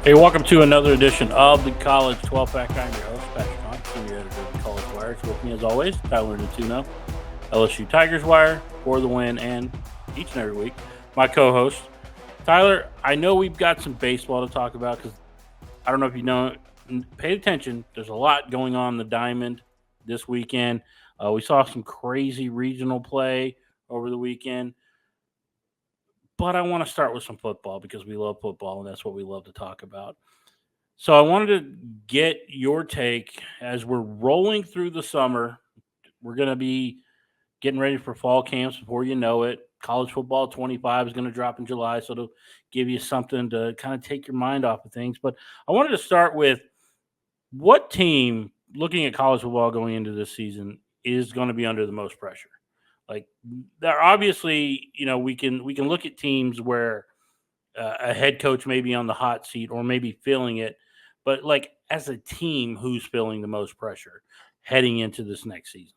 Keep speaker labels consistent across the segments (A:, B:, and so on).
A: Hey, welcome to another edition of the College 12 Pack. I'm your host, Patrick Hunt, senior editor of the College Wire. With me, as always, Tyler Natuno, LSU Tigers Wire, For the Win, and each and every week, my co-host. Tyler, I know we've got some baseball to talk about because I don't know if you know, pay attention. There's a lot going on in the Diamond this weekend. We saw some crazy regional play over the weekend. But I want to start with some football because we love football, and that's what we love to talk about. So I wanted to get your take as we're rolling through the summer. We're going to be getting ready for fall camps before you know it. College football 25 is going to drop in July, so it'll give you something to kind of take your mind off of things. But I wanted to start with what team, looking at college football going into this season, is going to be under the most pressure? Like, there obviously, we can look at teams where a head coach may be on the hot seat or maybe feeling it. But like as a team, who's feeling the most pressure heading into this next season?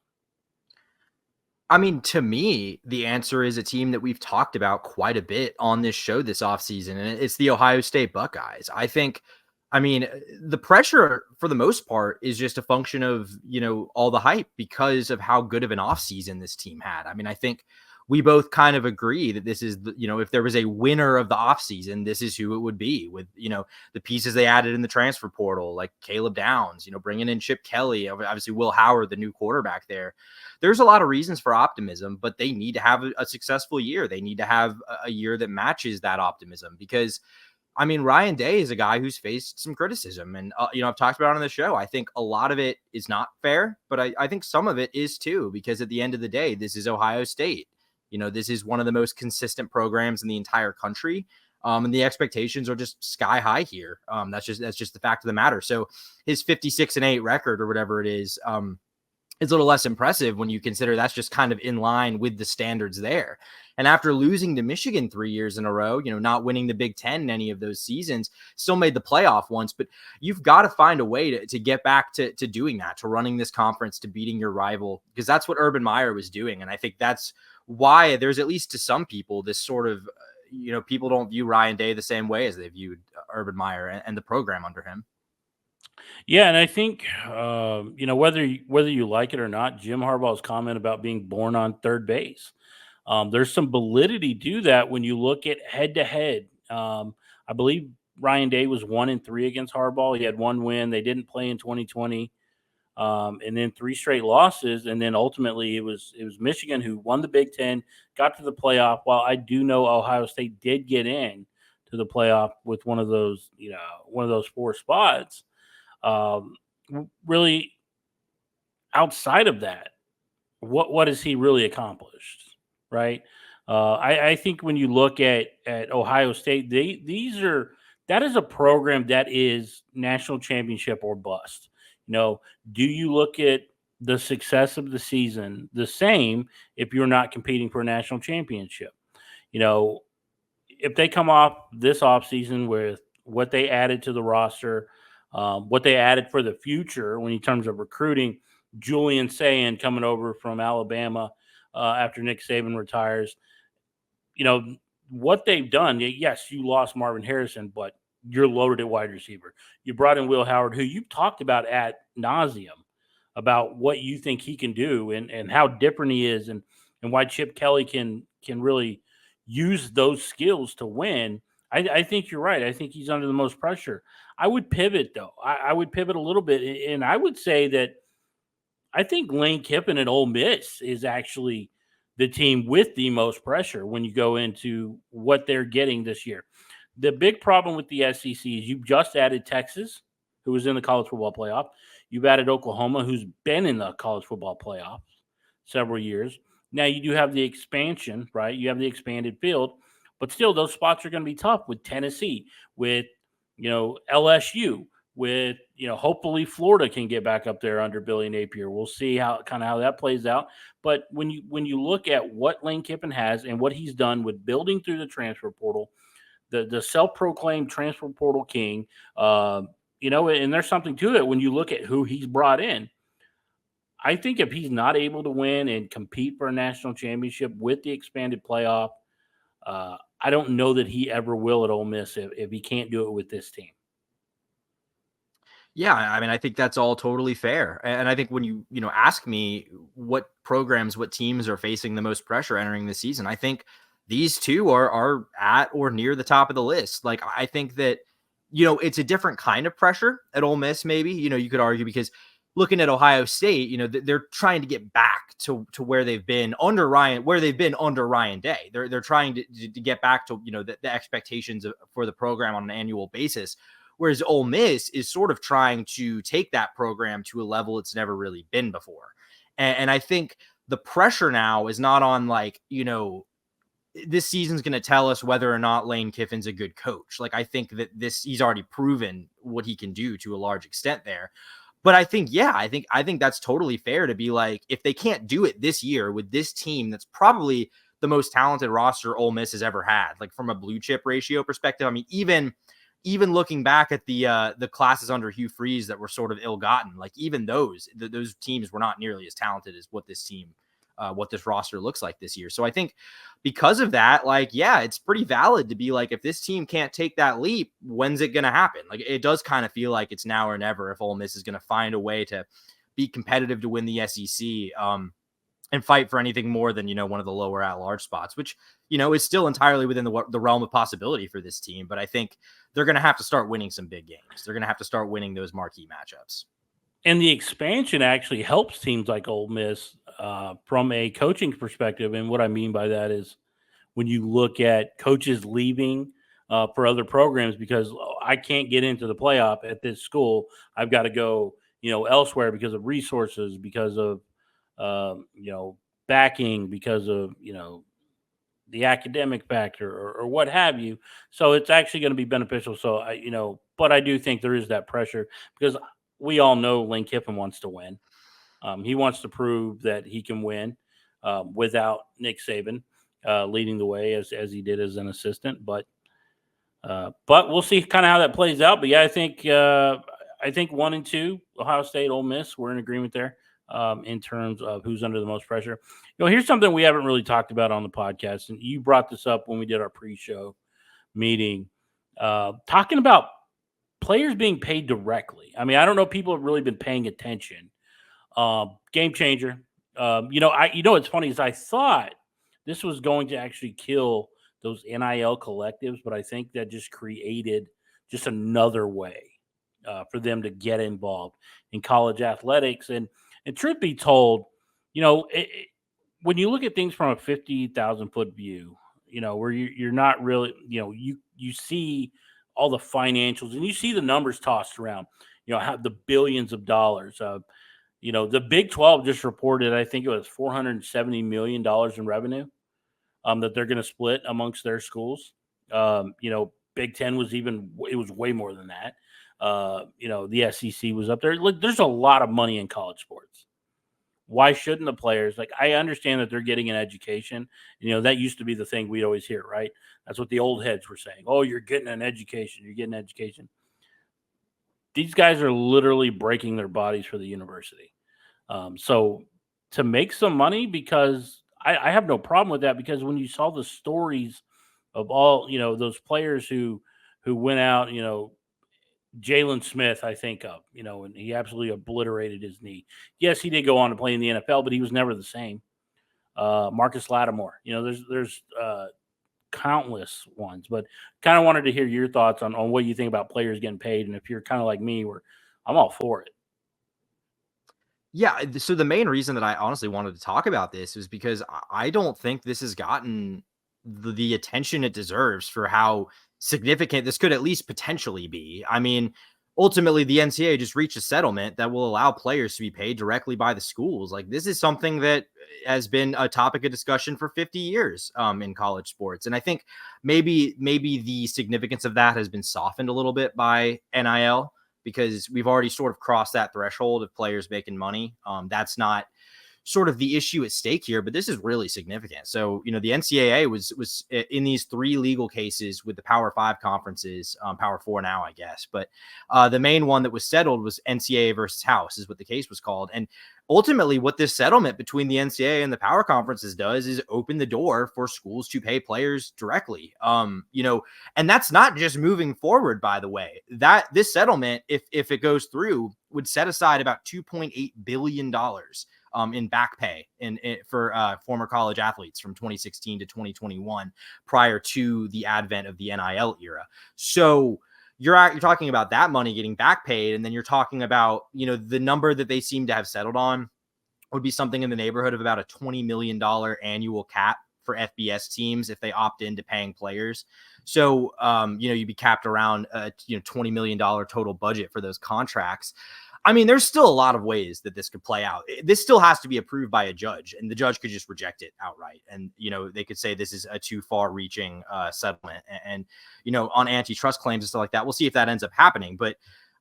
B: I mean, to me, the answer is a team that we've talked about quite a bit on this show this offseason, and it's the Ohio State Buckeyes. The pressure for the most part is just a function of, all the hype because of how good of an offseason this team had. I mean, I think we both kind of agree that this is, if there was a winner of the offseason, this is who it would be with, the pieces they added in the transfer portal, like Caleb Downs, bringing in Chip Kelly, obviously Will Howard, the new quarterback there. There's a lot of reasons for optimism, but they need to have a successful year. They need to have a year that matches that optimism because Ryan Day is a guy who's faced some criticism, and I've talked about it on the show. I think a lot of it is not fair, but I think some of it is too, because at the end of the day, this is Ohio State. This is one of the most consistent programs in the entire country. And the expectations are just sky high here. That's just the fact of the matter. So his 56-8 record or whatever it is a little less impressive when you consider that's just kind of in line with the standards there. And after losing to Michigan 3 years in a row, not winning the Big Ten in any of those seasons, still made the playoff once, but you've got to find a way to get back to doing that, to running this conference, to beating your rival, because that's what Urban Meyer was doing. And I think that's why there's, at least to some people, this sort of, people don't view Ryan Day the same way as they viewed Urban Meyer and the program under him.
A: Yeah, and I think whether you like it or not, Jim Harbaugh's comment about being born on third base, there's some validity to that when you look at head to head. I believe Ryan Day was 1-3 against Harbaugh. He had one win. They didn't play in 2020. And then three straight losses, and then ultimately it was Michigan who won the Big Ten, got to the playoff. While I do know Ohio State did get in to the playoff with one of those four spots, um, really outside of that, what has he really accomplished, right? I think when you look at Ohio State, that is a program that is national championship or bust. Do you look at the success of the season the same if you're not competing for a national championship? You know, if they come off this offseason with what they added to the roster, what they added for the future when in terms of recruiting, Julian Sayin coming over from Alabama after Nick Saban retires, you know what they've done. Yes, you lost Marvin Harrison, but you're loaded at wide receiver. You brought in Will Howard, who you've talked about at nauseum about what you think he can do and how different he is and why Chip Kelly can really use those skills to win. I think you're right. I think he's under the most pressure. I would pivot though. I would pivot a little bit, and I would say that I think Lane Kiffin at Ole Miss is actually the team with the most pressure when you go into what they're getting this year. The big problem with the SEC is you've just added Texas, who was in the college football playoff. You've added Oklahoma, who's been in the college football playoffs several years. Now you do have the expansion, right? You have the expanded field, but still those spots are going to be tough with Tennessee, with LSU, with hopefully Florida can get back up there under Billy Napier. We'll see how that plays out. But when you look at what Lane Kiffin has and what he's done with building through the transfer portal, the self-proclaimed transfer portal king, and there's something to it when you look at who he's brought in. I think if he's not able to win and compete for a national championship with the expanded playoff, I don't know that he ever will at Ole Miss if he can't do it with this team.
B: Yeah, I mean, I think that's all totally fair. And I think when you ask me what programs, what teams are facing the most pressure entering the season, I think these two are at or near the top of the list. Like, I think that, it's a different kind of pressure at Ole Miss, maybe. You could argue, because looking at Ohio State, they're trying to get back to where they've been under Ryan Day. They're trying to get back to, the expectations for the program on an annual basis. Whereas Ole Miss is sort of trying to take that program to a level it's never really been before. And I think the pressure now is not on, like, this season's going to tell us whether or not Lane Kiffin's a good coach. Like, I think that he's already proven what he can do to a large extent there. But I think, yeah, I think that's totally fair to be like, if they can't do it this year with this team that's probably the most talented roster Ole Miss has ever had, like from a blue chip ratio perspective. I mean, even looking back at the classes under Hugh Freeze that were sort of ill-gotten, like even those teams were not nearly as talented as what this roster looks like this year. So I think because of that, like, yeah, it's pretty valid to be like, if this team can't take that leap, when's it going to happen? Like, it does kind of feel like it's now or never if Ole Miss is going to find a way to be competitive to win the SEC. And fight for anything more than, one of the lower at-large spots, which, is still entirely within the realm of possibility for this team. But I think they're going to have to start winning some big games. They're going to have to start winning those marquee matchups.
A: And the expansion actually helps teams like Ole Miss from a coaching perspective. And what I mean by that is when you look at coaches leaving for other programs because I can't get into the playoff at this school, I've got to go, elsewhere because of resources, because of backing, because of the academic factor or what have you. So it's actually going to be beneficial. So but I do think there is that pressure because we all know Lane Kiffin wants to win. He wants to prove that he can win without Nick Saban leading the way as he did as an assistant. But we'll see kind of how that plays out. But yeah, I think 1 and 2, Ohio State, Ole Miss, we're in agreement there in terms of who's under the most pressure. Here's something we haven't really talked about on the podcast, and you brought this up when we did our pre-show meeting, talking about players being paid directly. I mean, I don't know if people have really been paying attention. Game changer. What's funny is I thought this was going to actually kill those NIL collectives, but I think that just created just another way for them to get involved in college athletics. And truth be told, when you look at things from a 50,000-foot view, where you're not really, you see all the financials and you see the numbers tossed around, have the billions of dollars. The Big 12 just reported, I think it was $470 million in revenue that they're going to split amongst their schools. Big 10 it was way more than that. The SEC was up there. Look, there's a lot of money in college sports. Why shouldn't the players, like, I understand that they're getting an education. That used to be the thing we'd always hear, right? That's what the old heads were saying. Oh, you're getting an education. You're getting an education. These guys are literally breaking their bodies for the university. So to make some money, because I have no problem with that, because when you saw the stories of all, those players who went out, Jalen Smith, I think of, and he absolutely obliterated his knee. Yes, he did go on to play in the NFL, but he was never the same. Marcus Lattimore, there's countless ones, but kind of wanted to hear your thoughts on what you think about players getting paid. And if you're kind of like me, where I'm all for it.
B: Yeah, so the main reason that I honestly wanted to talk about this is because I don't think this has gotten the attention it deserves for how significant this could at least potentially be. I mean, ultimately, the NCAA just reached a settlement that will allow players to be paid directly by the schools. Like, this is something that has been a topic of discussion for 50 years in college sports. And I think maybe the significance of that has been softened a little bit by NIL, because we've already sort of crossed that threshold of players making money. That's not sort of the issue at stake here, but this is really significant. So, the NCAA was in these 3 legal cases with the Power 5 conferences, Power 4 now, I guess. But the main one that was settled was NCAA versus House, is what the case was called. And ultimately, what this settlement between the NCAA and the power conferences does is open the door for schools to pay players directly. And that's not just moving forward, by the way. That this settlement, if it goes through, would set aside about $2.8 billion in back pay for former college athletes from 2016 to 2021, prior to the advent of the NIL era. So you're talking about that money getting back paid, and then you're talking about the number that they seem to have settled on would be something in the neighborhood of about a $20 million annual cap for FBS teams if they opt into paying players. So you'd be capped around a $20 million total budget for those contracts. I mean, there's still a lot of ways that this could play out. This still has to be approved by a judge, and the judge could just reject it outright. And, they could say this is a too far reaching settlement. And, on antitrust claims and stuff like that, we'll see if that ends up happening. But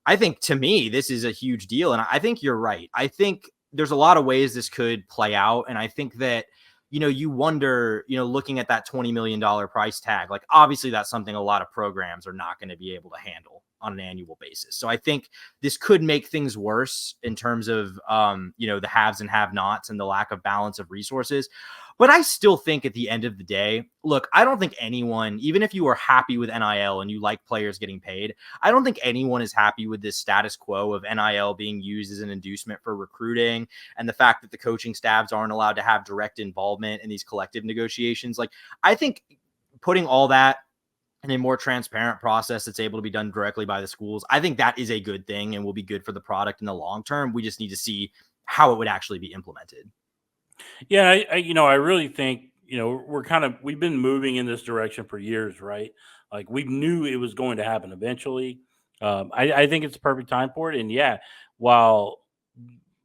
B: I think, to me, this is a huge deal. And I think you're right. I think there's a lot of ways this could play out. And I think that, you wonder, looking at that $20 million price tag, like obviously that's something a lot of programs are not going to be able to handle on an annual basis. So I think this could make things worse in terms of, the haves and have nots and the lack of balance of resources. But I still think at the end of the day, look, I don't think anyone, even if you are happy with NIL and you like players getting paid, I don't think anyone is happy with this status quo of NIL being used as an inducement for recruiting, and the fact that the coaching staffs aren't allowed to have direct involvement in these collective negotiations. Like, I think putting all that in a more transparent process that's able to be done directly by the schools, I think that is a good thing and will be good for the product in the long term. We just need to see how it would actually be implemented.
A: Yeah, I really think, we've been moving in this direction for years, right? Like we knew it was going to happen eventually. I think it's the perfect time for it. And yeah, while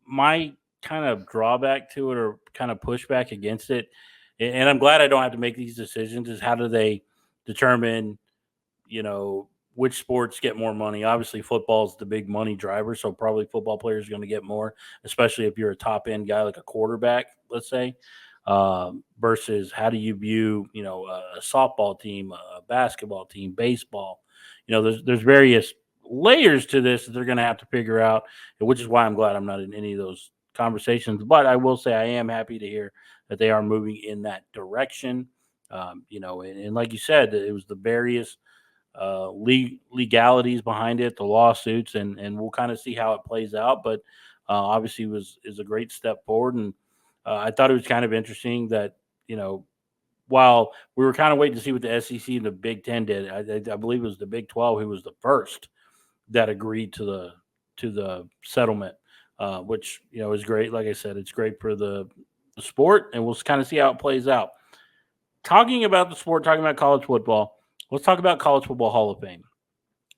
A: my kind of drawback to it or kind of pushback against it, and I'm glad I don't have to make these decisions, is how do they determine, which sports get more money? Obviously, football is the big money driver, so probably football players are going to get more, especially if you're a top end guy like a quarterback, let's say. Versus how do you view, a softball team, a basketball team, baseball? There's various layers to this that they're going to have to figure out, which is why I'm glad I'm not in any of those conversations. But I will say I am happy to hear that they are moving in that direction. And like you said, it was the various legalities behind it, the lawsuits, and we'll kind of see how it plays out. But obviously, is a great step forward, and I thought it was kind of interesting that while we were kind of waiting to see what the SEC and the Big Ten did, I believe it was the Big 12 who was the first that agreed to the settlement, which is great. Like I said, it's great for the sport, and we'll kind of see how it plays out. Talking about the sport, talking about college football, let's talk about College Football Hall of Fame.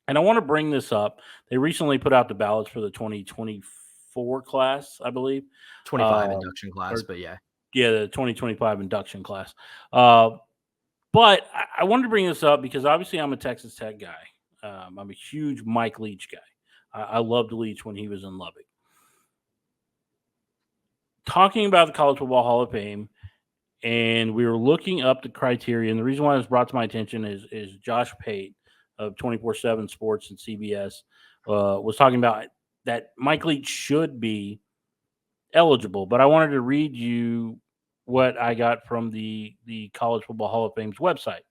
A: And I want to bring this up. They recently put out the ballots for the 2024 class, I believe.
B: 25 induction class,
A: Or
B: but yeah.
A: yeah, the 2025 induction class. But I wanted to bring this up because obviously I'm a Texas Tech guy. I'm a huge Mike Leach guy. I loved Leach when he was in Lubbock. Talking about the College Football Hall of Fame, and we were looking up the criteria. And the reason why it was brought to my attention is Josh Pate of 24/7 Sports and CBS was talking about that Mike Leach should be eligible. But I wanted to read you what I got from the College Football Hall of Fame's website.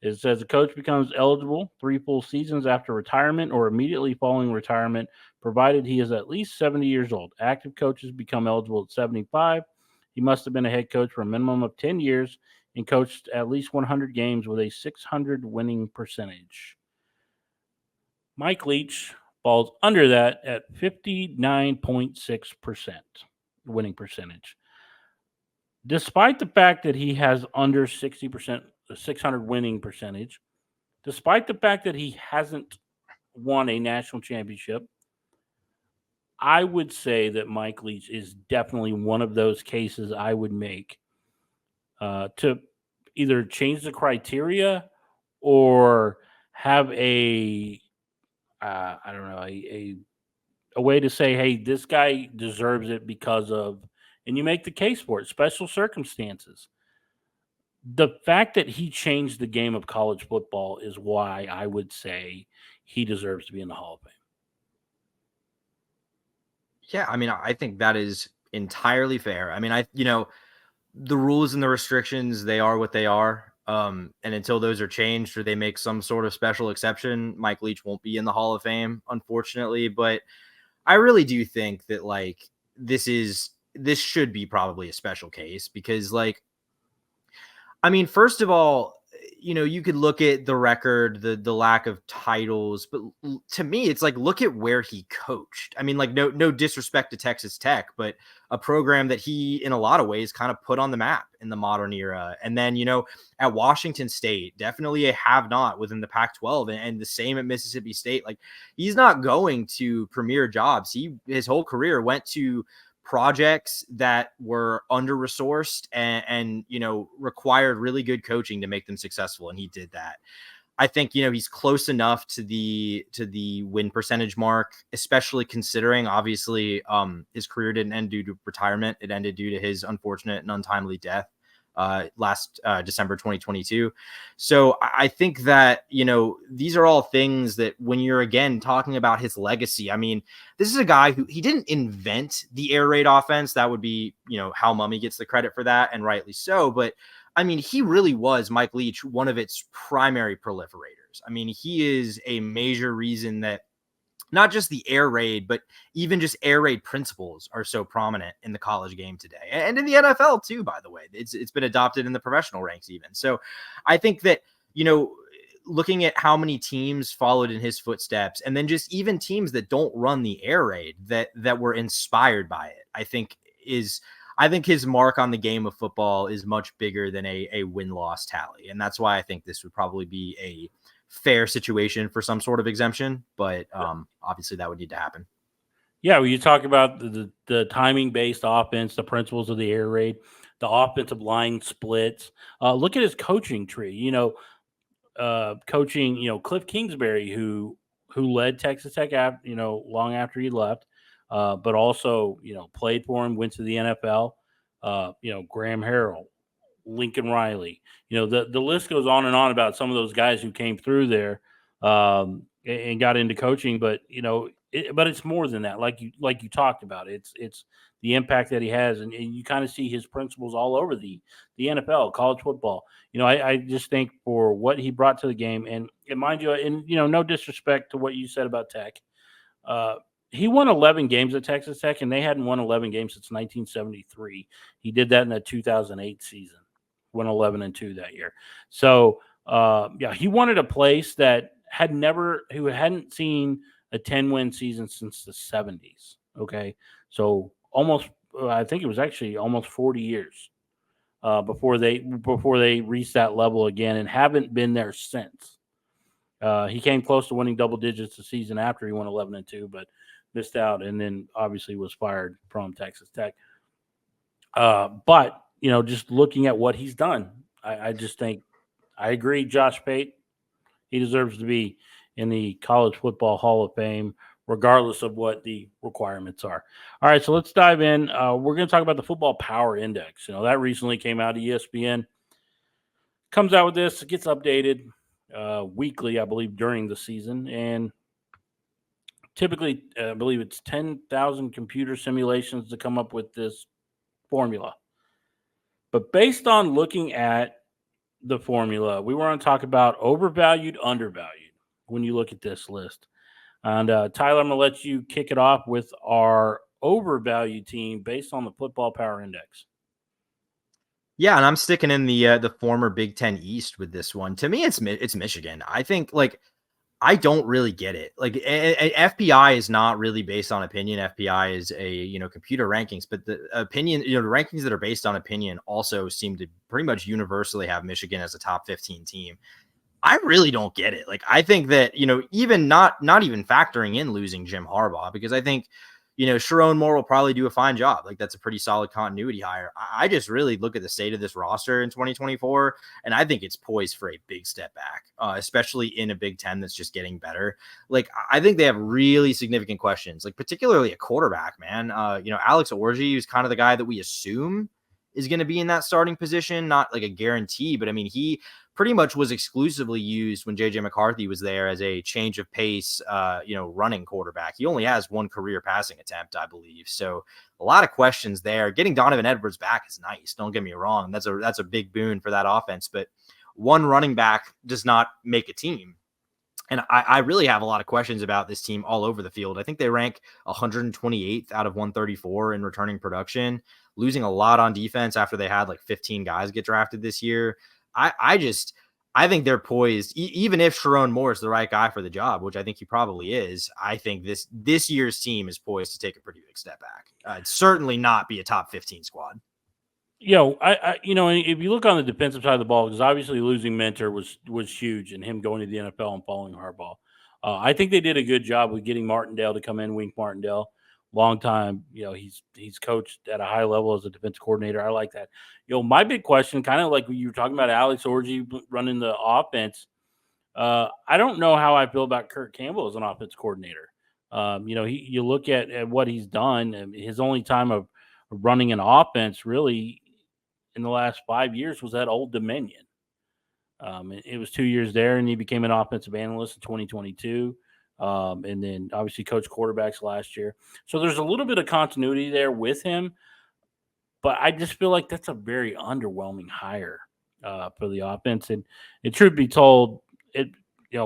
A: It says a coach becomes eligible 3 full seasons after retirement or immediately following retirement, provided he is at least 70 years old. Active coaches become eligible at 75. He must have been a head coach for a minimum of 10 years and coached at least 100 games with a 600 winning percentage. Mike Leach falls under that at 59.6% winning percentage. Despite the fact that he has under 60%, 600 winning percentage, despite the fact that he hasn't won a national championship, I would say that Mike Leach is definitely one of those cases I would make to either change the criteria or have I don't know, a way to say, hey, this guy deserves it because of and you make the case for it, special circumstances. The fact that he changed the game of college football is why I would say he deserves to be in the Hall of Fame.
B: Yeah, I mean, I think that is entirely fair. I mean, the rules and the restrictions, they are what they are. And until those are changed or they make some sort of special exception, Mike Leach won't be in the Hall of Fame, unfortunately. But I really do think that like this should be probably a special case because like I mean, first of all, you could look at the record, the lack of titles, but to me, it's like look at where he coached. I mean, like no disrespect to Texas Tech, but a program that he, in a lot of ways, kind of put on the map in the modern era. And then at Washington State, definitely a have-not within the Pac-12, and the same at Mississippi State. Like he's not going to premier jobs. His whole career went to projects that were under resourced and required really good coaching to make them successful, and he did that. I think he's close enough to the win percentage mark, especially considering obviously his career didn't end due to retirement. It ended due to his unfortunate and untimely death last December 2022. So I think that these are all things that when you're again talking about his legacy, I mean, this is a guy who he didn't invent the air raid offense. That would be how Mummy gets the credit for that, and rightly so. But I mean, he really was, Mike Leach, one of its primary proliferators. I mean, he is a major reason that not just the air raid, but even just air raid principles are so prominent in the college game today, and in the NFL too. By the way, it's been adopted in the professional ranks even. So, I think that looking at how many teams followed in his footsteps, and then just even teams that don't run the air raid that were inspired by it, I think his mark on the game of football is much bigger than a win-loss tally, and that's why I think this would probably be a fair situation for some sort of exemption, but obviously that would need to happen.
A: Yeah, when you talk about the timing-based offense, the principles of the air raid, the offensive line splits. Look at his coaching tree. Coaching. Cliff Kingsbury, who led Texas Tech long after he left, but also played for him, went to the NFL. Graham Harrell, Lincoln Riley. The list goes on and on about some of those guys who came through there and got into coaching. But but it's more than that. Like you talked about, it's the impact that he has, and you kind of see his principles all over the NFL, college football. I just think for what he brought to the game, and mind you, and no disrespect to what you said about Tech. He won 11 games at Texas Tech, and they hadn't won 11 games since 1973. He did that in the 2008 season, won 11-2 that year. So, he wanted a place that who hadn't seen a 10-win season since the 70s. Okay, so I think it was actually almost 40 years before they reached that level again, and haven't been there since. He came close to winning double digits the season after he won 11-2, but missed out, and then obviously was fired from Texas Tech. But just looking at what he's done, I just think I agree. Josh Pate, he deserves to be in the College Football Hall of Fame, regardless of what the requirements are. All right, so let's dive in. We're going to talk about the Football Power Index. That recently came out. ESPN comes out with this. It gets updated weekly, I believe, during the season, and typically, I believe it's 10,000 computer simulations to come up with this formula. But based on looking at the formula, we want to talk about overvalued, undervalued when you look at this list. And Tyler, I'm going to let you kick it off with our overvalued team based on the Football Power Index.
B: Yeah, and I'm sticking in the former Big Ten East with this one. To me, it's Michigan. I think I don't really get it. Like FPI is not really based on opinion. FPI is a computer rankings, but the opinion the rankings that are based on opinion also seem to pretty much universally have Michigan as a top 15 team. I really don't get it. Like I think that even not even factoring in losing Jim Harbaugh, because I think Sharon Moore will probably do a fine job. Like, that's a pretty solid continuity hire. I just really look at the state of this roster in 2024, and I think it's poised for a big step back, especially in a Big Ten that's just getting better. Like, I think they have really significant questions, like particularly a quarterback, man. Alex Orji is kind of the guy that we assume is going to be in that starting position, not like a guarantee, but I mean, he pretty much was exclusively used when JJ McCarthy was there as a change of pace, running quarterback. He only has one career passing attempt, I believe. So a lot of questions there. Getting Donovan Edwards back is nice. Don't get me wrong. That's a big boon for that offense, but one running back does not make a team. And I really have a lot of questions about this team all over the field. I think they rank 128th out of 134 in returning production, losing a lot on defense after they had like 15 guys get drafted this year. I think they're poised, even if Sharon Moore is the right guy for the job, which I think he probably is. I think this year's team is poised to take a pretty big step back. It'd certainly not be a top 15 squad.
A: If you look on the defensive side of the ball, because obviously losing Mentor was huge, and him going to the NFL and following Harbaugh. I think they did a good job with getting Martindale to come in. Wink Martindale, long time. He's coached at a high level as a defensive coordinator. I like that. My big question, kind of like you were talking about Alex Orji running the offense. I don't know how I feel about Kurt Campbell as an offense coordinator. You look at what he's done. And his only time of running an offense really in the last 5 years was at Old Dominion. It was 2 years there, and he became an offensive analyst in 2022. And then obviously coached quarterbacks last year. So there's a little bit of continuity there with him, but I just feel like that's a very underwhelming hire for the offense. And truth be told,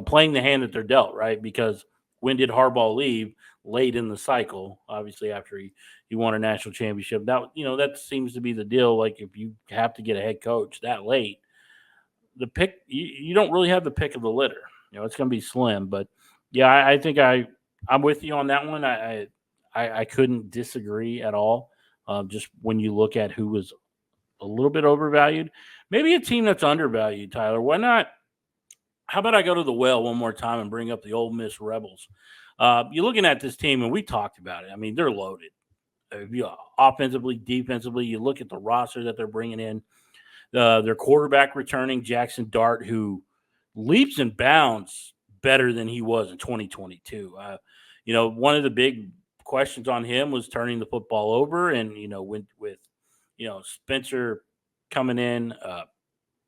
A: playing the hand that they're dealt, right? Because when did Harbaugh leave? Late in the cycle, obviously after he won a national championship. That seems to be the deal. Like, if you have to get a head coach that late, the pick you don't really have the pick of the litter. It's going to be slim. But yeah, I think I'm with you on that one. I couldn't disagree at all. Just when you look at who was a little bit overvalued, maybe a team that's undervalued. Tyler, why not? How about I go to the well one more time and bring up the Ole Miss Rebels? You're looking at this team, and we talked about it. I mean, they're loaded. Offensively, defensively, you look at the roster that they're bringing in. Their quarterback returning, Jackson Dart, who leaps and bounds better than he was in 2022. One of the big questions on him was turning the football over, and with Spencer coming in,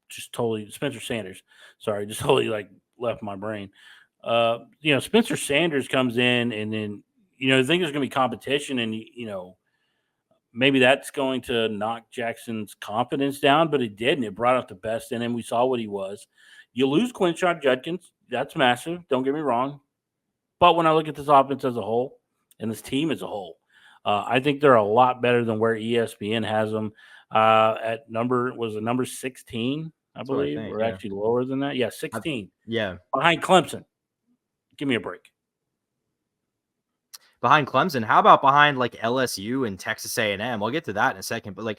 A: Spencer Sanders. Sorry, just totally like left my brain. Spencer Sanders comes in, and then I think there's going to be competition, and maybe that's going to knock Jackson's confidence down, but it didn't. It brought out the best in him. We saw what he was. You lose Quinshon Judkins. That's massive. Don't get me wrong. But when I look at this offense as a whole and this team as a whole, I think they're a lot better than where ESPN has them at number 16, I believe, or actually lower than that. Yeah, 16. Behind Clemson. Give me a break.
B: Behind Clemson. How about behind like LSU and Texas A&M? I'll get to that in a second. But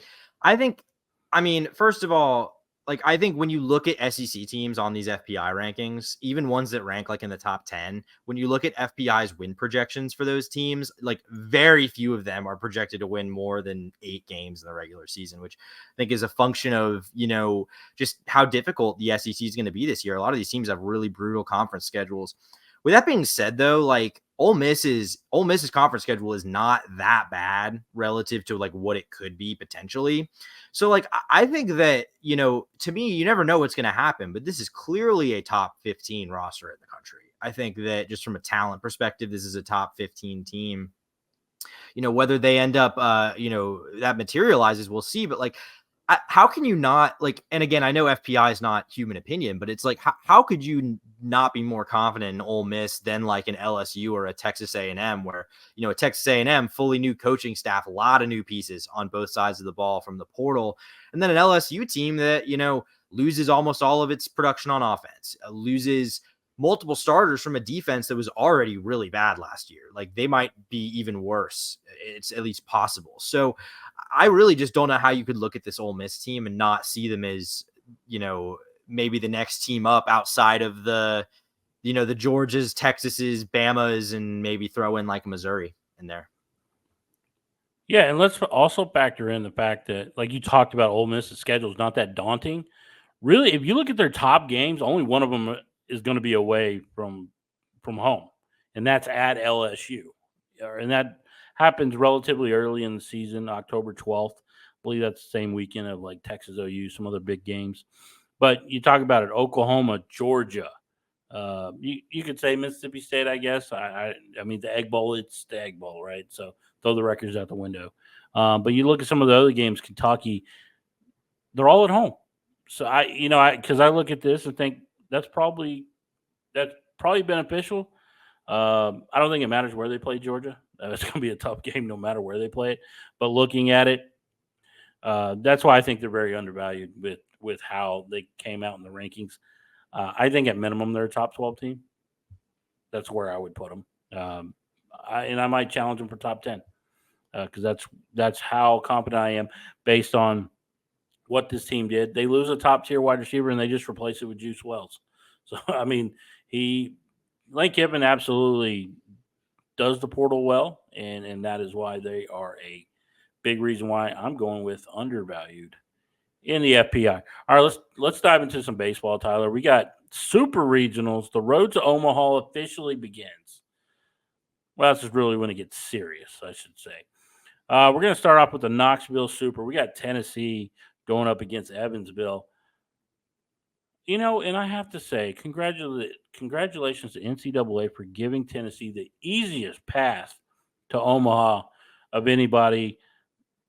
B: first of all, I think when you look at SEC teams on these FPI rankings, even ones that rank like in the top 10, when you look at FPI's win projections for those teams, like very few of them are projected to win more than 8 games in the regular season, which I think is a function of, just how difficult the SEC is going to be this year. A lot of these teams have really brutal conference schedules. With that being said, though, like Ole Miss's conference schedule is not that bad relative to like what it could be potentially. So like I think that, to me, you never know what's going to happen, but this is clearly a top 15 roster in the country. I think that just from a talent perspective, this is a top 15 team. Whether they end up, that materializes, we'll see. But like, how can you not like, and again, I know FPI is not human opinion, but it's like, how could you not be more confident in Ole Miss than like an LSU or a Texas A&M, where, a Texas A&M fully new coaching staff, a lot of new pieces on both sides of the ball from the portal. And then an LSU team that, loses almost all of its production on offense, loses multiple starters from a defense that was already really bad last year. Like they might be even worse. It's at least possible. So I really just don't know how you could look at this Ole Miss team and not see them as, maybe the next team up outside of the Georgias, Texases, Bamas, and maybe throw in like Missouri in there.
A: Yeah, and let's also factor in the fact that, like you talked about, Ole Miss's schedule is not that daunting. Really, if you look at their top games, only one of them is going to be away from home, and that's at LSU, and that happens relatively early in the season, October 12th. I believe that's the same weekend of like Texas OU, some other big games. But you talk about it, Oklahoma, Georgia. You could say Mississippi State, I guess. I mean the Egg Bowl, it's the Egg Bowl, right? So throw the records out the window. But you look at some of the other games, Kentucky, they're all at home. So because I look at this and think that's probably that's probably beneficial. I don't think it matters where they play Georgia. It's going to be a tough game no matter where they play it. But looking at it, that's why I think they're very undervalued with how they came out in the rankings. I think at minimum they're a top 12 team. That's where I would put them. And I might challenge them for top 10 because that's how confident I am based on what this team did. They lose a top tier wide receiver and they just replace it with Juice Wells. So I mean, he Lane Kiffin absolutely does the portal well, and that is why they are a big reason why I'm going with undervalued in the FPI. All right, let's dive into some baseball, Tyler. We got super regionals. The road to Omaha officially begins. Well, this is really when it gets serious, I should say. We're going to start off with the Knoxville Super. We got Tennessee going up against Evansville. And I have to say, congratulations to NCAA for giving Tennessee the easiest path to Omaha of anybody.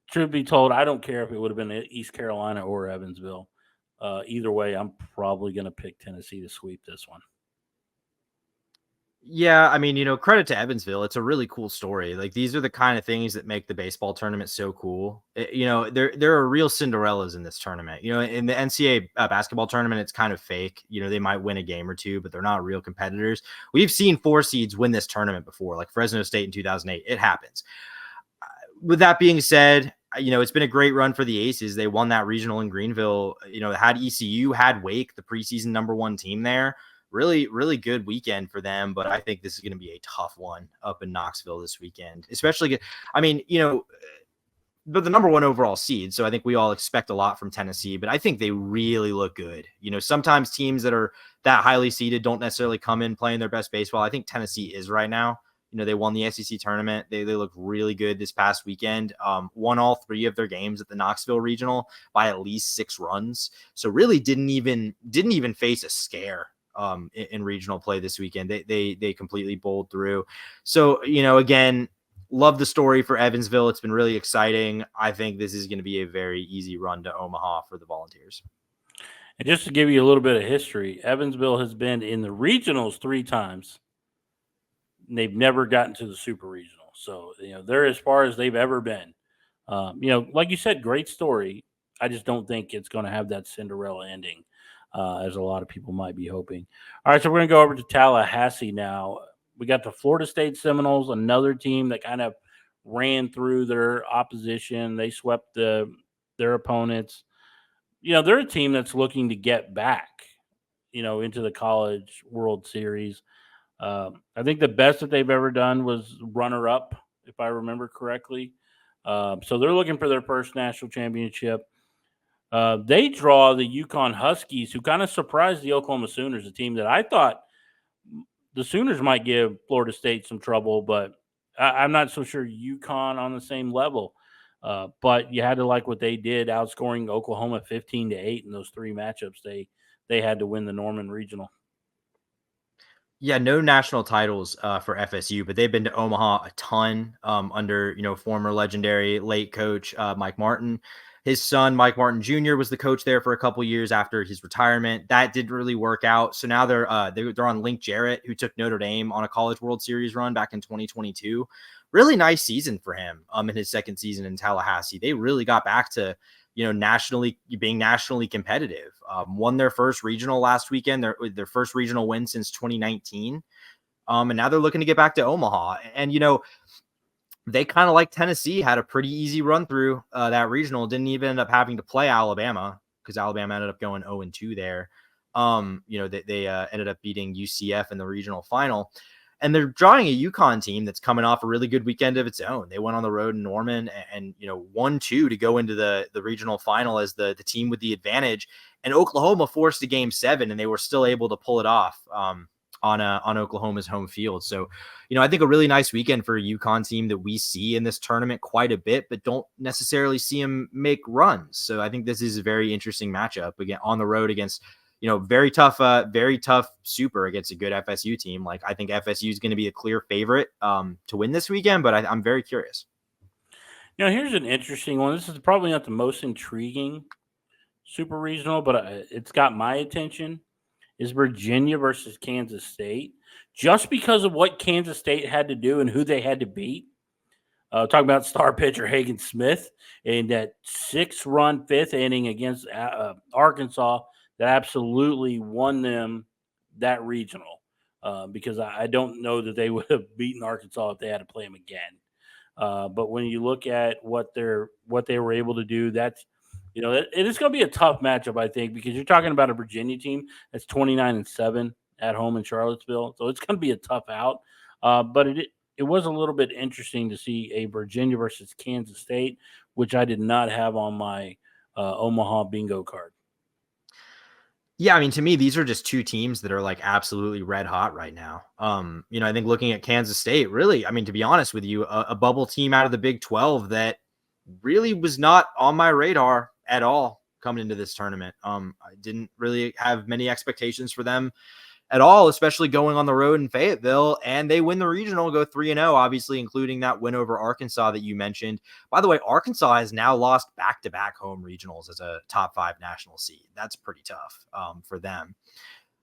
A: Truth be told, I don't care if it would have been East Carolina or Evansville. Either way, I'm probably going to pick Tennessee to sweep this one.
B: Yeah, I mean, credit to Evansville. It's a really cool story. Like these are the kind of things that make the baseball tournament so cool. There are real Cinderellas in this tournament. In the NCAA basketball tournament, it's kind of fake. They might win a game or two, but they're not real competitors. We've seen 4 seeds win this tournament before, like Fresno State in 2008. It happens. With that being said, it's been a great run for the Aces. They won that regional in Greenville. Had ECU, had Wake, the preseason number 1 team there. Really, really good weekend for them, but I think this is going to be a tough one up in Knoxville this weekend, especially, but the number 1 overall seed. So I think we all expect a lot from Tennessee, but I think they really look good. Sometimes teams that are that highly seeded don't necessarily come in playing their best baseball. I think Tennessee is right now. They won the SEC tournament. They look really good this past weekend. Won all 3 of their games at the Knoxville Regional by at least 6 runs. So really didn't even face a scare in regional play this weekend. They completely bowled through. So, again, love the story for Evansville. It's been really exciting. I think this is going to be a very easy run to Omaha for the Volunteers.
A: And just to give you a little bit of history, Evansville has been in the regionals 3 times. They've never gotten to the super regional. So, they're as far as they've ever been. Like you said, great story. I just don't think it's going to have that Cinderella ending, as a lot of people might be hoping. All right, so we're going to go over to Tallahassee now. We got the Florida State Seminoles, another team that kind of ran through their opposition. They swept their opponents. They're a team that's looking to get back, into the College World Series. I think the best that they've ever done was runner up, if I remember correctly. So they're looking for their first national championship. They draw the Yukon Huskies, who kind of surprised the Oklahoma Sooners, a team that I thought the Sooners might give Florida State some trouble, but I'm not so sure Yukon on the same level. But you had to like what they did, outscoring Oklahoma 15-8 in those 3 matchups. They had to win the Norman Regional.
B: Yeah, no national titles for FSU, but they've been to Omaha a ton under, former legendary late coach Mike Martin. His son, Mike Martin Jr., was the coach there for a couple years after his retirement. That didn't really work out. So now they're on Link Jarrett, who took Notre Dame on a College World Series run back in 2022. Really nice season for him in his second season in Tallahassee. They really got back to nationally competitive. Won their first regional last weekend, their first regional win since 2019. And now they're looking to get back to Omaha. And, they kind of like Tennessee, had a pretty easy run through that regional. Didn't even end up having to play Alabama because Alabama ended up going 0-2 there. They ended up beating UCF in the regional final. And they're drawing a UConn team that's coming off a really good weekend of its own. They went on the road in Norman and won 2 to go into the regional final as the team with the advantage. And Oklahoma forced a game 7, and they were still able to pull it off on Oklahoma's home field. So, I think a really nice weekend for a UConn team that we see in this tournament quite a bit, but don't necessarily see them make runs. So I think this is a very interesting matchup again on the road against, very tough super against a good FSU team. Like, I think FSU is going to be a clear favorite to win this weekend, but I'm very curious.
A: Here's an interesting one. This is probably not the most intriguing super regional, but it's got my attention. Is Virginia versus Kansas State, just because of what Kansas State had to do and who they had to beat. Talking about star pitcher Hagen Smith in that 6-run 5th inning against Arkansas that absolutely won them that regional, because I don't know that they would have beaten Arkansas if they had to play them again. But when you look at what they were able to do, that's it is going to be a tough matchup, I think, because you're talking about a Virginia team that's 29-7 at home in Charlottesville, so it's going to be a tough out. But it was a little bit interesting to see a Virginia versus Kansas State, which I did not have on my Omaha bingo card.
B: Yeah, I mean, to me, these are just 2 teams that are like absolutely red hot right now. I think looking at Kansas State, really, I mean, to be honest with you, a bubble team out of the Big 12 that really was not on my radar at all coming into this tournament. I didn't really have many expectations for them at all, especially going on the road in Fayetteville, and they win the regional, go 3-0, obviously, including that win over Arkansas that you mentioned. By the way, Arkansas has now lost back-to-back home regionals as a top 5 national seed. That's pretty tough for them.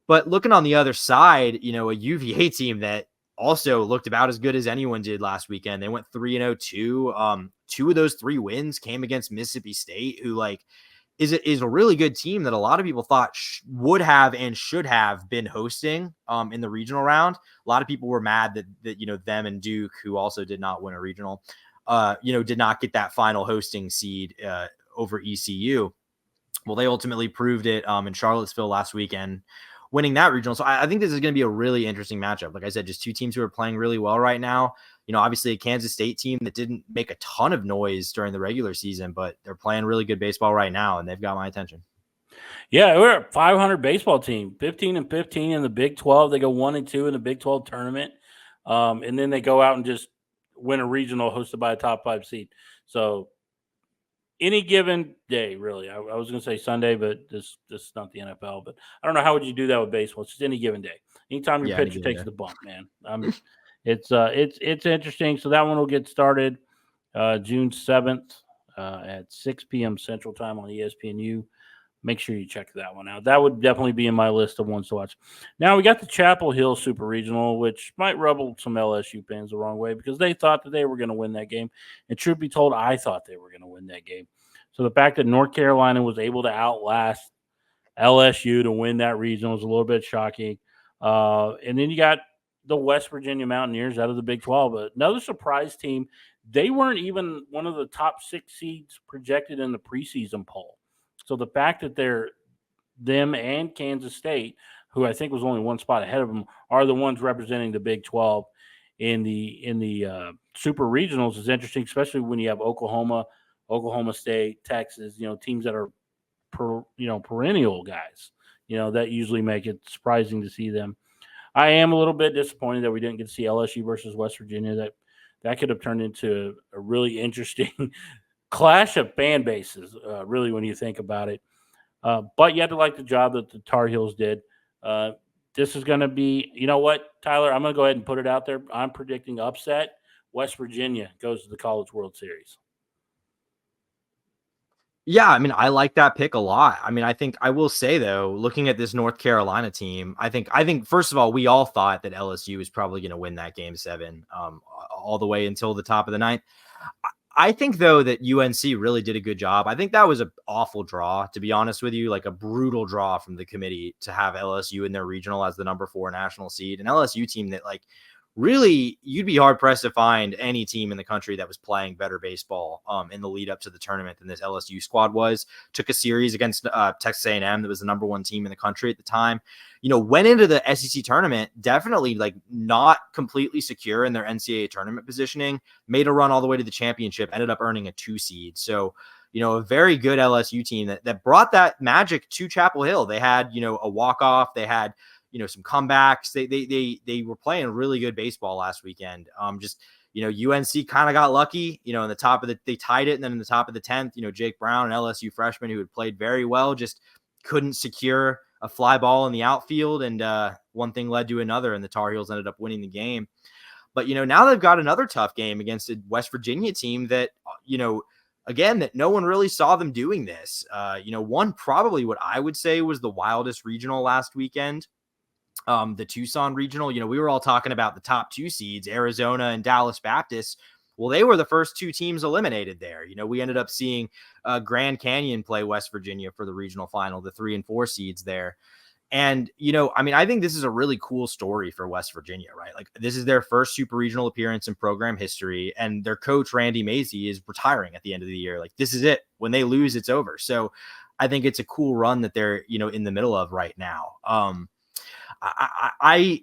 B: But looking on the other side, a UVA team that also looked about as good as anyone did last weekend. They went 3-0 too. 2 of those 3 wins came against Mississippi State, who is a really good team that a lot of people thought would have and should have been hosting in the regional round. A lot of people were mad that them and Duke, who also did not win a regional, did not get that final hosting seed over ECU. Well, they ultimately proved it in Charlottesville last weekend, winning that regional. So I think this is going to be a really interesting matchup. Like I said, just 2 teams who are playing really well right now. Obviously a Kansas State team that didn't make a ton of noise during the regular season, but they're playing really good baseball right now, and they've got my attention.
A: Yeah, we're a 500 baseball team, 15-15 in the Big 12. They go 1-2 in the Big 12 tournament, and then they go out and just win a regional hosted by a top 5 seed. So any given day, really. I was going to say Sunday, but this is not the NFL. But I don't know, how would you do that with baseball? It's just any given day. Anytime your pitcher takes the bump, man. It's interesting. So that one will get started June 7th at 6 p.m. Central Time on ESPNU. Make sure you check that one out. That would definitely be in my list of ones to watch. Now we got the Chapel Hill Super Regional, which might rub some LSU fans the wrong way because they thought that they were going to win that game. And truth be told, I thought they were going to win that game. So the fact that North Carolina was able to outlast LSU to win that regional was a little bit shocking. And then you got the West Virginia Mountaineers out of the Big 12, but another surprise team. They weren't even one of the top 6 seeds projected in the preseason poll. So the fact that them and Kansas State, who I think was only one spot ahead of them, are the ones representing the Big 12 in the super regionals is interesting, especially when you have Oklahoma State, Texas, teams that are perennial guys, that usually make it surprising to see them. I am a little bit disappointed that we didn't get to see LSU versus West Virginia. That could have turned into a really interesting clash of fan bases, really, when you think about it. But you had to like the job that the Tar Heels did. This is going to be, you know what, Tyler, I'm going to go ahead and put it out there. I'm predicting upset. West Virginia goes to the College World Series.
B: Yeah, I mean, I like that pick a lot. I mean, I think I will say though, looking at this North Carolina team, I think first of all, we all thought that LSU was probably going to win that game 7, all the way until the top of the 9th. I think though that UNC really did a good job. I think that was an awful draw, to be honest with you, like a brutal draw from the committee to have LSU in their regional as the number 4 national seed, an LSU team that really you'd be hard pressed to find any team in the country that was playing better baseball in the lead up to the tournament than this LSU squad was. Took a series against Texas A&M that was the number one team in the country at the time. Went into the SEC tournament definitely like not completely secure in their NCAA tournament positioning, made a run all the way to the championship, ended up earning a 2 seed. So, a very good LSU team that brought that magic to Chapel Hill. They had, a walk-off, they had, some comebacks. They were playing really good baseball last weekend. UNC kind of got lucky, in the top of they tied it. And then in the top of the 10th, Jake Brown, an LSU freshman who had played very well, just couldn't secure a fly ball in the outfield. And one thing led to another, and the Tar Heels ended up winning the game. But, now they've got another tough game against a West Virginia team that, again, that no one really saw them doing this. One probably what I would say was the wildest regional last weekend. The Tucson regional, we were all talking about the top 2 seeds, Arizona and Dallas Baptist. Well, they were the first 2 teams eliminated there. We ended up seeing Grand Canyon play West Virginia for the regional final, the 3 and 4 seeds there. And, I think this is a really cool story for West Virginia, right? Like, this is their first super regional appearance in program history. And their coach, Randy Mazey, is retiring at the end of the year. Like, this is it. When they lose, it's over. So I think it's a cool run that they're, in the middle of right now. I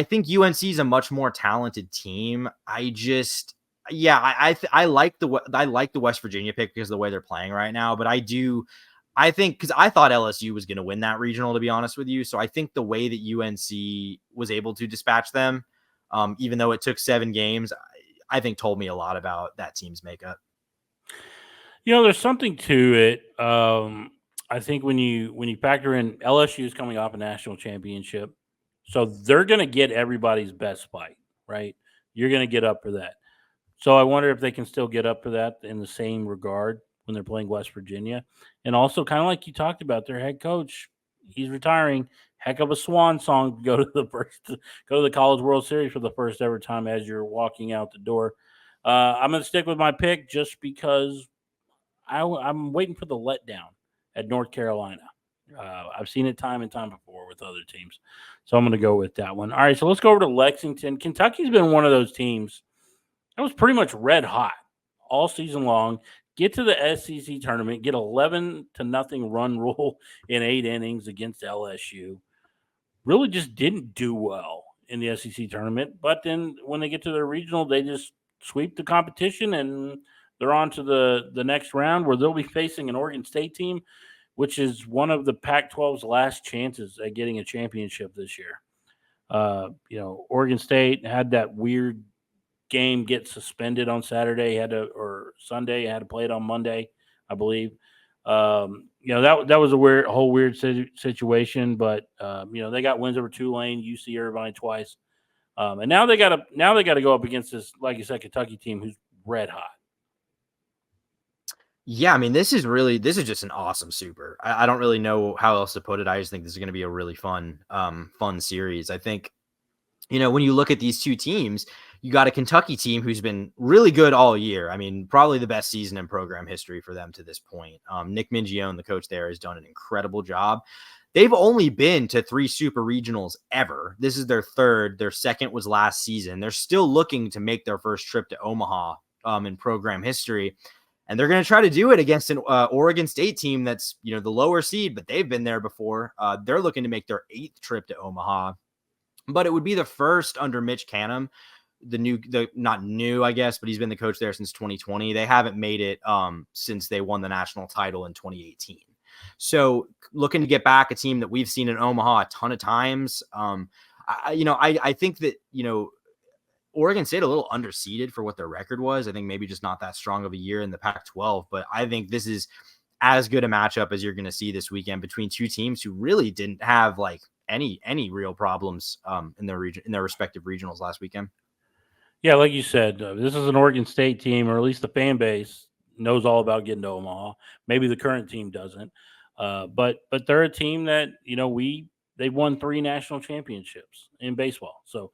B: think UNC is a much more talented team. I like the West Virginia pick because of the way they're playing right now. But I think because I thought LSU was going to win that regional, to be honest with you. So I think the way that UNC was able to dispatch them, even though it took 7 games, I think told me a lot about that team's makeup.
A: There's something to it. I think when you factor in LSU is coming off a national championship, so they're going to get everybody's best fight, right? You're going to get up for that. So I wonder if they can still get up for that in the same regard when they're playing West Virginia. And also, kind of like you talked about, their head coach, he's retiring. Heck of a swan song to go to the College World Series for the first ever time as you're walking out the door. I'm going to stick with my pick just because I'm waiting for the letdown at North Carolina. I've seen it time and time before with other teams. So I'm going to go with that one. All right, so let's go over to Lexington. Kentucky's been one of those teams that was pretty much red hot all season long. Get to the SEC tournament, get 11-0 run rule in 8 innings against LSU. Really just didn't do well in the SEC tournament. But then when they get to their regional, they just sweep the competition and they're on to the next round where they'll be facing an Oregon State team, which is one of the Pac-12's last chances at getting a championship this year. Oregon State had that weird game get suspended on Saturday, or Sunday, had to play it on Monday, I believe. That was a whole weird situation, but they got wins over Tulane, UC Irvine twice, and now they got to go up against this, like you said, Kentucky team who's red hot.
B: Yeah, I mean, this is just an awesome super. I don't really know how else to put it. I just think this is going to be a really fun series. I think, when you look at these 2 teams, you got a Kentucky team who's been really good all year. I mean, probably the best season in program history for them to this point. Nick Mingione, the coach there, has done an incredible job. They've only been to 3 super regionals ever. This is their 3rd. Their 2nd was last season. They're still looking to make their first trip to Omaha in program history. And they're going to try to do it against an Oregon State team that's, the lower seed, but they've been there before. They're looking to make their 8th trip to Omaha. But it would be the first under Mitch Canham, not new, I guess, but he's been the coach there since 2020. They haven't made it since they won the national title in 2018. So looking to get back a team that we've seen in Omaha a ton of times. I think that, Oregon State a little underseeded for what their record was. I think maybe just not that strong of a year in the Pac-12, but I think this is as good a matchup as you're going to see this weekend between 2 teams who really didn't have like any real problems in their respective regionals last weekend.
A: Yeah, like you said, this is an Oregon State team, or at least the fan base knows all about getting to Omaha. Maybe the current team doesn't, but they're a team that they've won 3 national championships in baseball. So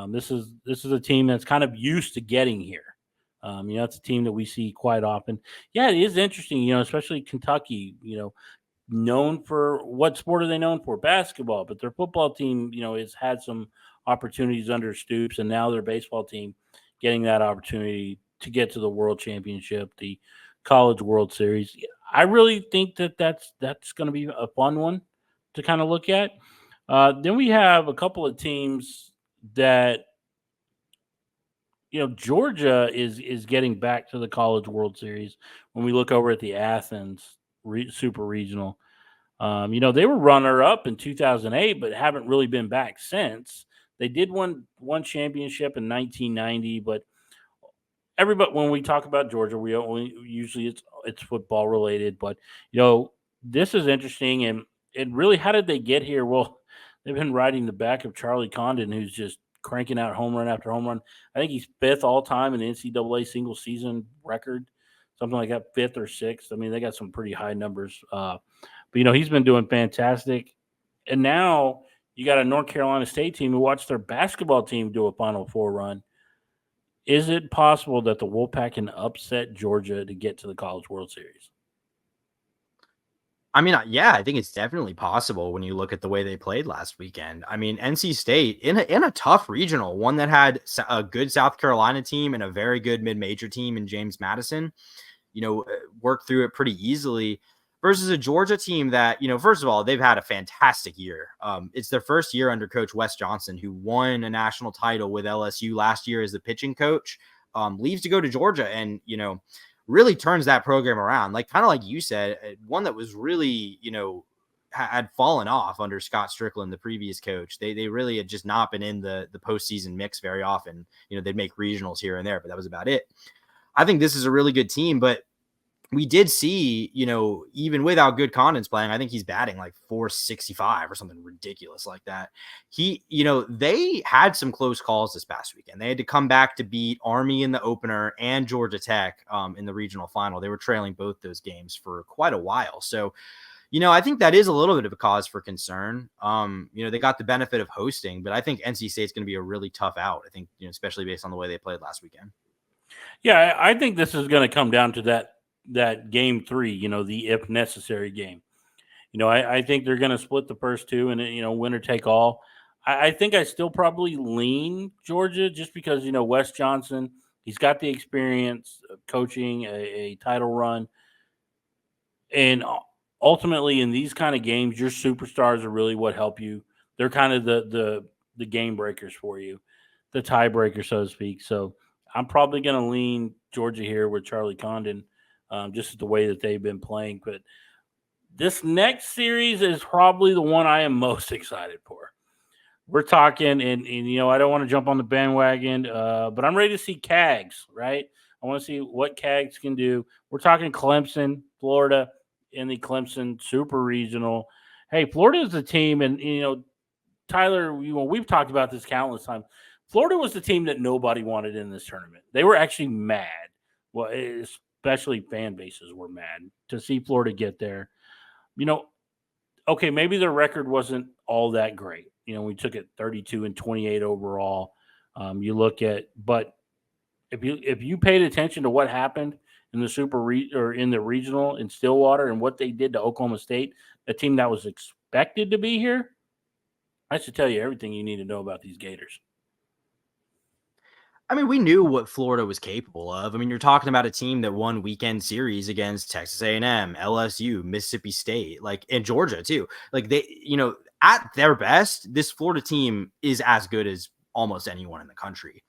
A: this is a team that's kind of used to getting here. It's a team that we see quite often. Yeah, it is interesting, especially Kentucky. known for what sport are they known for? Basketball, but their football team, has had some opportunities under Stoops, and now their baseball team getting that opportunity to get to the World Championship, the College World Series. I really think that that's going to be a fun one to kind of look at. Then we have a couple of teams that Georgia is getting back to the College World Series. When we look over at the Athens Super Regional, they were runner up in 2008, but haven't really been back since. They did one championship in 1990, but everybody, when we talk about Georgia, we only usually it's football related. But this is interesting, and really, how did they get here? Well, they've been riding the back of Charlie Condon, who's just cranking out home run after home run. I think he's fifth all time in the NCAA single season record, something like that, fifth or sixth. I mean, they got some pretty high numbers. But he's been doing fantastic, and now you got a North Carolina State team who watched their basketball team do a Final Four run. Is it possible that the Wolfpack can upset Georgia to get to the College World Series?
B: I mean, yeah, I think it's definitely possible when you look at the way they played last weekend. I mean, NC State in a tough regional, one that had a good South Carolina team and a very good mid-major team in James Madison, worked through it pretty easily versus a Georgia team that, first of all, they've had a fantastic year. It's their first year under Coach Wes Johnson, who won a national title with LSU last year as the pitching coach, leaves to go to Georgia and, really turns that program around. Like, kind of like you said, one that was really, had fallen off under Scott Strickland, the previous coach. They really had just not been in the postseason mix very often. They'd make regionals here and there, but that was about it. I think this is a really good team, but we did see, even without good Condon's playing, I think he's batting like 465 or something ridiculous like that. They had some close calls this past weekend. They had to come back to beat Army in the opener and Georgia Tech in the regional final. They were trailing both those games for quite a while. So, I think that is a little bit of a cause for concern. They got the benefit of hosting, but I think NC State's going to be a really tough out. I think, especially based on the way they played last weekend.
A: Yeah, I think this is going to come down to that game 3, the if necessary game. I think they're going to split the first two and, winner take all. I think I still probably lean Georgia just because, Wes Johnson, he's got the experience of coaching a title run. And ultimately in these kind of games, your superstars are really what help you. They're kind of the game breakers for you, the tiebreaker, so to speak. So I'm probably going to lean Georgia here with Charlie Condon, just the way that they've been playing. But this next series is probably the one I am most excited for. We're talking, and I don't want to jump on the bandwagon, but I'm ready to see Cags, right? I want to see what Cags can do. We're talking Clemson, Florida, in the Clemson Super Regional. Hey, Florida is the team, and Tyler, we've talked about this countless times. Florida was the team that nobody wanted in this tournament. They were actually mad. Well, especially fan bases were mad to see Florida get there. Okay, maybe their record wasn't all that great. We took it 32-28 overall. You look at, but if you paid attention to what happened in the or in the regional in Stillwater and what they did to Oklahoma State, a team that was expected to be here, I should tell you everything you need to know about these Gators.
B: I mean, we knew what Florida was capable of. I mean, you're talking about a team that won weekend series against Texas A&M, LSU, Mississippi State, and Georgia too. Like they, at their best, this Florida team is as good as almost anyone in the country.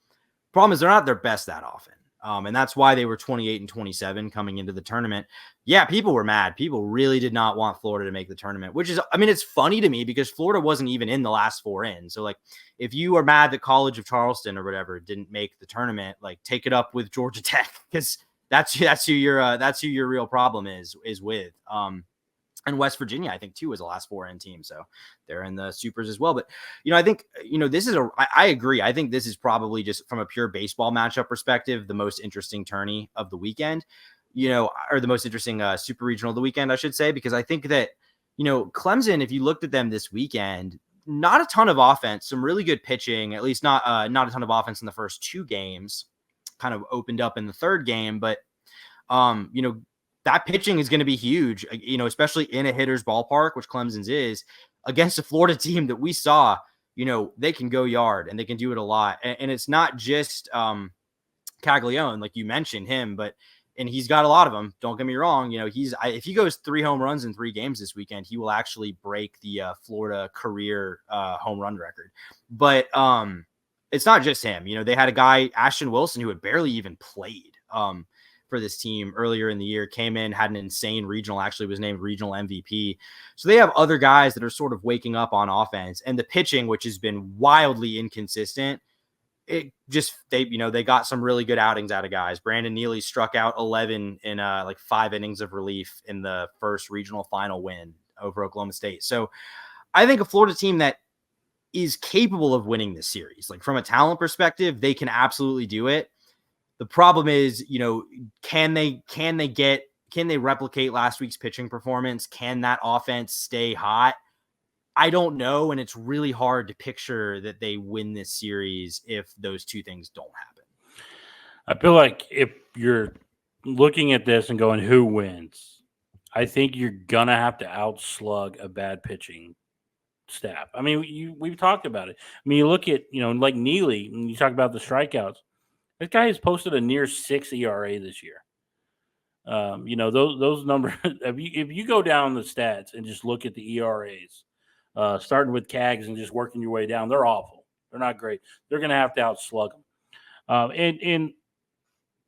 B: Problem is they're not their best that often. And that's why they were 28-27 coming into the tournament. Yeah, people were mad. People really did not want Florida to make the tournament, which is, I mean, it's funny to me because Florida wasn't even in the last 4 in. So, if you are mad that College of Charleston or whatever didn't make the tournament, take it up with Georgia Tech because that's who your real problem is with. And West Virginia, I think, too, was the last 4 in team. So they're in the supers as well. But, I think, this is I agree. I think this is probably just from a pure baseball matchup perspective, the most interesting tourney of the weekend, or the most interesting super regional of the weekend, I should say, because I think that, Clemson, if you looked at them this weekend, not a ton of offense, some really good pitching, at least not a ton of offense in the first 2 games, kind of opened up in the third game. But, that pitching is going to be huge, especially in a hitter's ballpark, which Clemson's is, against a Florida team that we saw, they can go yard and they can do it a lot. And it's not just Caglione, like you mentioned him, and he's got a lot of them. Don't get me wrong. If he goes 3 home runs in 3 games this weekend, he will actually break the Florida career home run record. But it's not just him. They had a guy, Ashton Wilson, who had barely even played for this team earlier in the year, came in, had an insane regional, actually was named regional MVP. So they have other guys that are sort of waking up on offense, and the pitching, which has been wildly inconsistent. They got some really good outings out of guys. Brandon Neely struck out 11 in 5 innings of relief in the first regional final win over Oklahoma State. So I think a Florida team that is capable of winning this series, like from a talent perspective, they can absolutely do it. The problem is, can they replicate last week's pitching performance? Can that offense stay hot? I don't know, and it's really hard to picture that they win this series if those two things don't happen.
A: I feel like if you're looking at this and going, who wins? I think you're going to have to outslug a bad pitching staff. I mean, we've talked about it. I mean, you look at, like Neely, and you talk about the strikeouts. This guy has posted a near 6 ERA this year. Those numbers, if you go down the stats and just look at the ERAs, starting with Cags and just working your way down, they're awful. They're not great. They're going to have to outslug them. And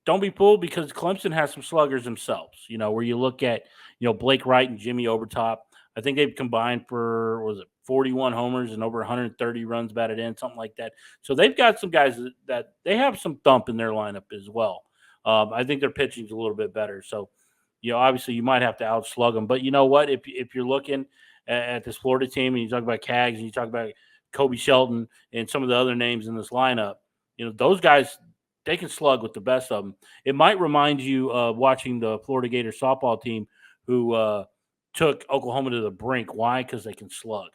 A: don't be fooled, because Clemson has some sluggers themselves, where you look at, Blake Wright and Jimmy Overtop. I think they've combined for, 41 homers and over 130 runs batted in, something like that. So they've got some guys that they have some thump in their lineup as well. I think their pitching's a little bit better. So, obviously you might have to outslug them. But you know what? If you're looking at this Florida team and you talk about Cags and you talk about Kobe Shelton and some of the other names in this lineup, those guys, they can slug with the best of them. It might remind you of watching the Florida Gators softball team who took Oklahoma to the brink. Why? Because they can slug.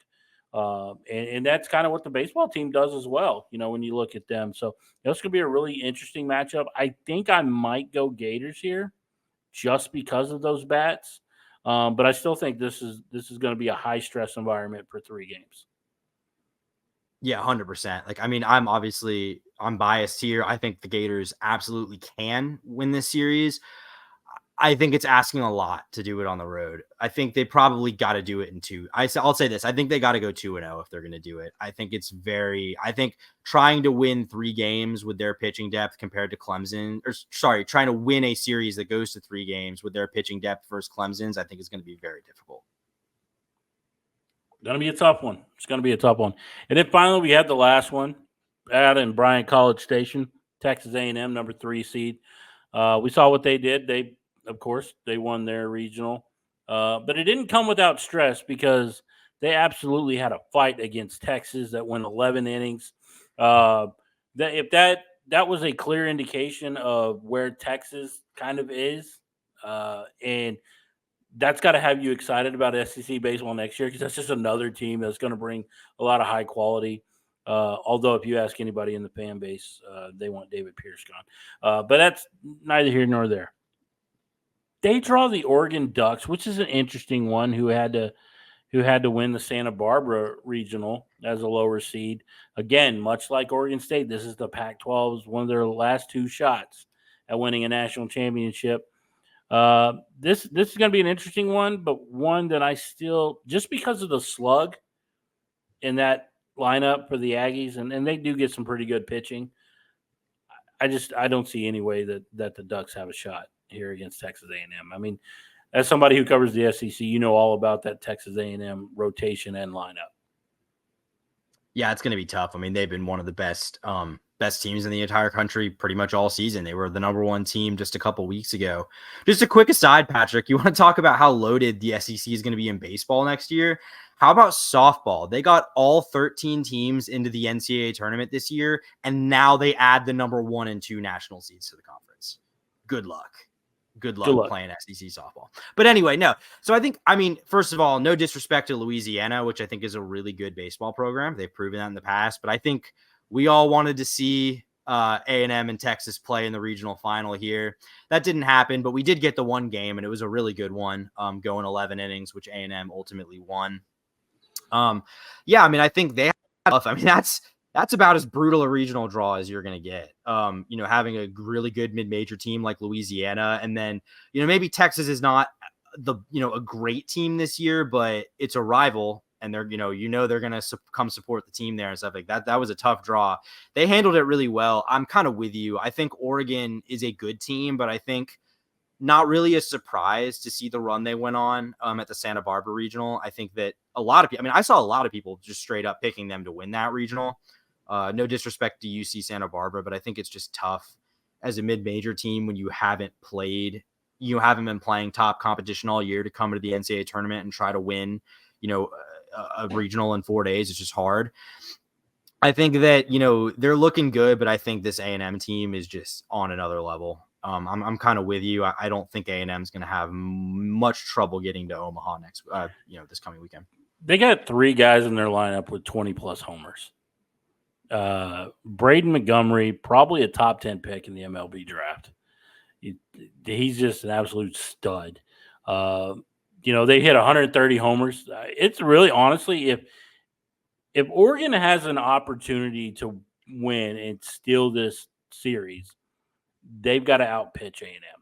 A: And that's kind of what the baseball team does as well, when you look at them. So it's going to be a really interesting matchup. I think I might go Gators here just because of those bats. But I still think this is going to be a high stress environment for 3 games.
B: Yeah, 100%. I'm biased here. I think the Gators absolutely can win this series. I think it's asking a lot to do it on the road. I think they probably got to do it in 2. I'll say this. I think they got to go 2-0 if they're going to do it. I think trying to win 3 games with their pitching depth compared to Clemson, trying to win a series that goes to 3 games with their pitching depth versus Clemson's, I think is going to be very difficult.
A: Going to be a tough one. It's going to be a tough one. And then finally, we had the last one out in Bryant College Station, Texas A&M, number 3 seed. We saw what they did. Of course, they won their regional. But it didn't come without stress, because they absolutely had a fight against Texas that went 11 innings. That was a clear indication of where Texas kind of is. And that's got to have you excited about SEC baseball next year, because that's just another team that's going to bring a lot of high quality. Although if you ask anybody in the fan base, they want David Pierce gone. But that's neither here nor there. They draw the Oregon Ducks, which is an interesting one, who had to win the Santa Barbara regional as a lower seed. Again, much like Oregon State, this is the Pac-12's one of their last 2 shots at winning a national championship. This is going to be an interesting one, but one that I still, just because of the slug in that lineup for the Aggies, and they do get some pretty good pitching, I don't see any way that the Ducks have a shot here against Texas A&M. I mean, as somebody who covers the SEC, you know all about that Texas A&M rotation and lineup.
B: Yeah, it's going to be tough. I mean, they've been one of the best teams in the entire country pretty much all season. They were the number 1 team just a couple weeks ago. Just a quick aside, Patrick, you want to talk about how loaded the SEC is going to be in baseball next year? How about softball? They got all 13 teams into the NCAA tournament this year, and now they add the number 1 and 2 national seeds to the conference. Good luck. Good luck playing SEC softball. But anyway, no. So first of all, no disrespect to Louisiana, which I think is a really good baseball program. They've proven that in the past. But I think we all wanted to see A&M and Texas play in the regional final here. That didn't happen, but we did get the one game, and it was a really good one, going 11 innings, which A&M ultimately won. Yeah, I mean, I think they have, I mean, that's about as brutal a regional draw as you're going to get. Having a really good mid-major team like Louisiana, and then, maybe Texas is not a great team this year, but it's a rival, and they're, they're going to come support the team there and stuff like that. That was a tough draw. They handled it really well. I'm kind of with you. I think Oregon is a good team, but I think not really a surprise to see the run they went on at the Santa Barbara regional. I think that a lot of people, I saw a lot of people just straight up picking them to win that regional. No disrespect to UC Santa Barbara, but I think it's just tough as a mid-major team when you haven't been playing top competition all year to come to the NCAA tournament and try to win, a regional in 4 days. It's just hard. I think that, they're looking good, but I think this A&M team is just on another level. I'm kind of with you. I don't think A&M is going to have much trouble getting to Omaha this coming weekend.
A: They got 3 guys in their lineup with 20-plus homers. Braden Montgomery, probably a top 10 pick in the MLB draft. He's just an absolute stud. They hit 130 homers. It's really, honestly, if Oregon has an opportunity to win and steal this series, they've got to outpitch A&M,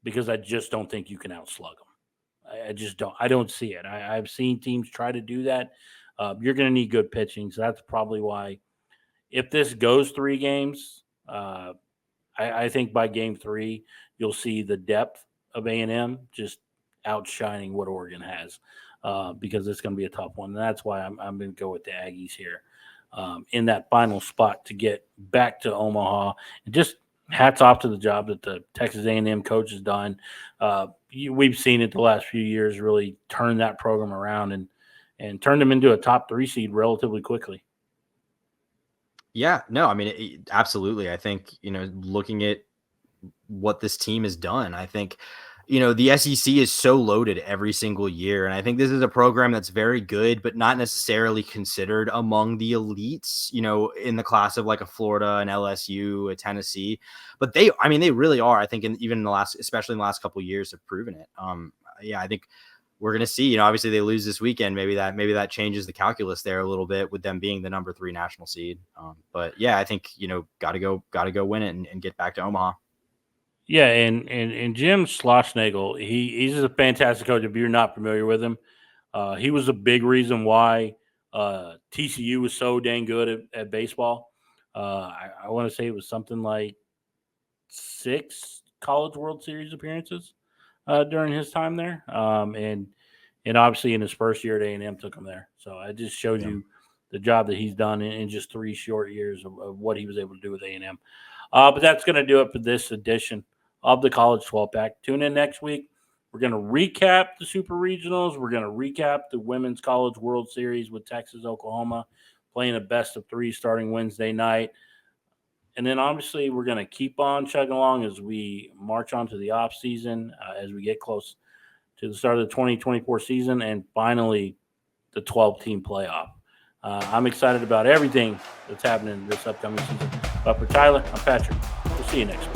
A: because I just don't think you can outslug them. I just don't. I don't see it. I've seen teams try to do that. You're going to need good pitching, so that's probably why. If this goes 3 games, I think by game 3 you'll see the depth of A&M just outshining what Oregon has, because it's going to be a tough one. And that's why I'm going to go with the Aggies here in that final spot to get back to Omaha. And just hats off to the job that the Texas A&M coach has done. We've seen it the last few years really turn that program around and turn them into a top 3 seed relatively quickly.
B: Yeah, no, absolutely. I think, looking at what this team has done, I think, the SEC is so loaded every single year. And I think this is a program that's very good, but not necessarily considered among the elites, in the class of like a Florida, an LSU, a Tennessee. But they really are. I think especially in the last couple of years, have proven it. I think we're going to see, obviously they lose this weekend. Maybe that changes the calculus there a little bit with them being the number 3 national seed. But yeah, I think, got to go win it and get back to Omaha.
A: Yeah, and Jim Schlossnagle, he's a fantastic coach. If you're not familiar with him, he was a big reason why TCU was so dang good at baseball. I want to say it was something like 6 College World Series appearances during his time there, and obviously in his first year at A&M took him there. So I just showed you the job that he's done in just 3 short years of what he was able to do with A&M. But that's going to do it for this edition of the College 12-Pack. Tune in next week. We're going to recap the Super Regionals. We're going to recap the Women's College World Series with Texas, Oklahoma, playing a best of 3 starting Wednesday night. And then, obviously, we're going to keep on chugging along as we march on to the offseason, as we get close to the start of the 2024 season, and finally the 12-team playoff. I'm excited about everything that's happening this upcoming season. But for Tyler, I'm Patrick. We'll see you next week.